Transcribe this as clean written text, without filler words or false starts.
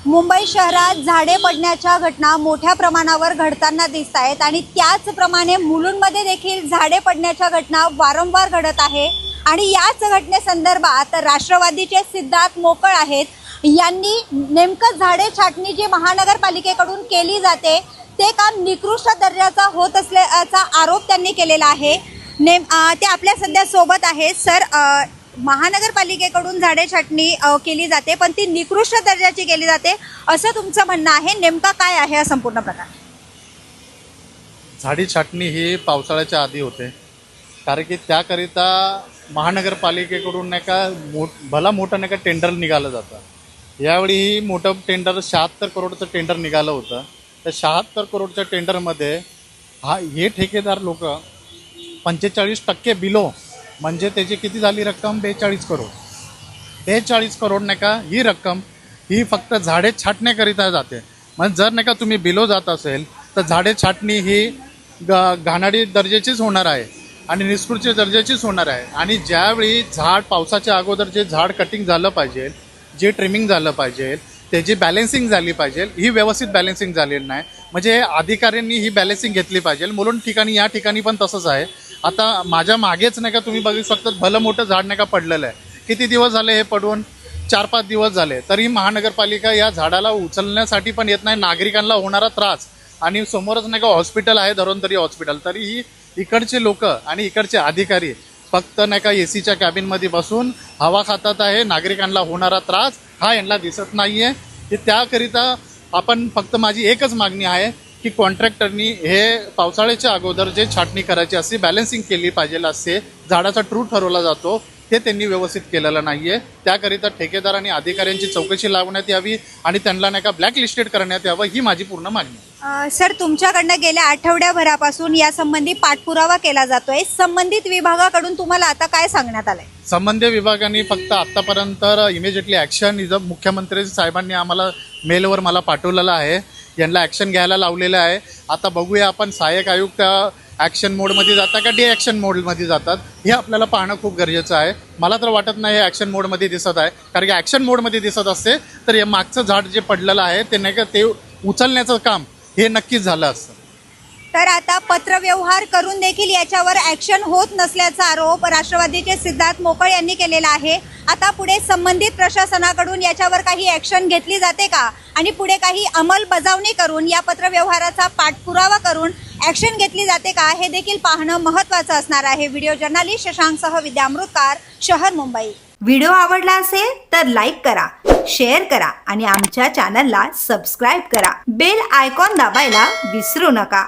मुंबई शहरात झाडे पडण्याच्या घटना मोठ्या प्रमाणावर घडताना दिसत आहेत आणि त्याचप्रमाणे मुलुंडमध्ये देखील झाडे पडण्याच्या घटना वारंवार घडत आहे। आणि याच घटनेसंदर्भात राष्ट्रवादीचे सिद्धार्थ मोकळ आहेत यांनी नेमकं झाडे छाटणी जी महानगरपालिकेकडून केली जाते ते काम निकृष्ट दर्जाचा होत असल्याचा आरोप त्यांनी केलेला आहे। ते आपल्या सध्या सोबत आहे। सर, महानगरपालिकेकडून झाडे छाटणी केली जाते पण ती निकृष्ट दर्जाची केली जाते असं तुमचं म्हणणं आहे, नेमका काय आहे हा संपूर्ण प्रकार? झाडी छाटणी ही पावसाळ्याच्या आधी होते, कारण की त्याकरिता महानगरपालिकेकडून नाही का भला मोठं नाही का टेंडर निघालं जातं। यावेळी मोठं टेंडर 76 करोडचं टेंडर निघालं होतं। त्या 76 करोडच्या टेंडरमध्ये हे ठेकेदार लोक 45% बिलो, म्हणजे त्याची किती झाली रक्कम? 42 करोड। 42 करोड नाही का ही रक्कम ही फक्त झाडे छाटण्याकरिता जाते। म्हणजे जर नाही का तुम्ही बिलो जात असेल तर झाडे छाटणी ही घाणाडी दर्जाचीच होणार आहे आणि निष्कृष्ट दर्जाचीच होणार आहे। आणि ज्यावेळी झाड पावसाच्या अगोदर जे झाड कटिंग झालं पाहिजे, जे ट्रिमिंग झालं पाहिजे, त्याची बॅलेन्सिंग झाली पाहिजे, ही व्यवस्थित बॅलेन्सिंग झालेली नाही। म्हणजे अधिकाऱ्यांनी ही बॅलेन्सिंग घेतली पाहिजे। मुलुंड ठिकाणी या ठिकाणी पण तसंच आहे। आता माझ्या मागेच नाही का तुम्ही बघू शकता भलं मोठं झाड नाही का पडलेलं आहे। किती दिवस झाले हे पडून? 4-5 दिवस झाले। तरी महानगरपालिका या झाडाला उचलण्यासाठी पण येत नाही। नागरिकांना होणारा त्रास आणि समोरच नाही का हॉस्पिटल आहे, धरोंतरी हॉस्पिटल, तरीही इकडचे लोक आणि इकडचे अधिकारी फक्त नाही का एसीच्या कॅबिनमध्ये बसून हवा खातात आहे। नागरिकांना होणारा त्रास हा यांना दिसत नाही आहे। की त्याकरिता आपण फक्त माझी एकच मागणी आहे की कॉन्ट्रॅक्टरनी हे पावसाळ्याच्या अगोदर जे छाटणी करायची असते बॅलेन्सिंग केली पाहिजे असते, झाडाचा ट्रू ठरवला जातो ते त्यांनी व्यवस्थित केलेलं नाही आहे। त्याकरिता ठेकेदार आणि अधिकाऱ्यांची चौकशी लावण्यात यावी आणि त्यांना नाही का ब्लॅकलिस्टेड करण्यात यावं, ही माझी पूर्ण मागणी आहे। सर, तुमच्याकडनं गेल्या आठवड्याभरापासून यासंबंधी पाठपुरावा केला जातोय, संबंधित विभागाकडून तुम्हाला आता काय सांगण्यात आलंय? संबंधित विभागाने फक्त आत्तापर्यंत इमिजिएटली ॲक्शन मुख्यमंत्री साहेबांनी आम्हाला मेलवर मला पाठवलेलं आहे, यांना ॲक्शन घ्यायला लावलेलं आहे। आता बघूया आपण सहाय्यक आयुक्त ॲक्शन मोडमध्ये जातात का डिॲक्शन मोडमध्ये जातात, हे आपल्याला पाहणं खूप गरजेचं आहे। मला तर वाटत नाही हे ॲक्शन मोडमध्ये दिसत आहे, कारण की ॲक्शन मोडमध्ये दिसत असते तर हे मागचं झाड जे पडलेलं आहे ते नाही का ते उचलण्याचं काम हे नक्कीच झालं असतं। तर आता पत्रव्यवहार करून देखील याच्यावर ॲक्शन होत नसल्याचा आरोप राष्ट्रवादीचे सिद्धार्थ मोकळ यांनी केलेला आहे। आता पुढे संबंधित प्रशासनाकडून याच्यावर काही ॲक्शन घेतली जाते का आणि पुढे काही अंमलबजावणी करून या पत्रव्यवहाराचा पाठपुरावा करून ॲक्शन घेतली जाते का हे देखील पाहणं महत्त्वाचं असणार आहे। व्हिडिओ जर्नलिस्ट शशांकसह विद्या अमृतकार, शहर मुंबई। व्हिडिओ आवडला असेल तर लाईक करा, शेअर करा आणि आमच्या चॅनलला सबस्क्राईब करा। बेल आयकॉन दाबायला विसरू नका।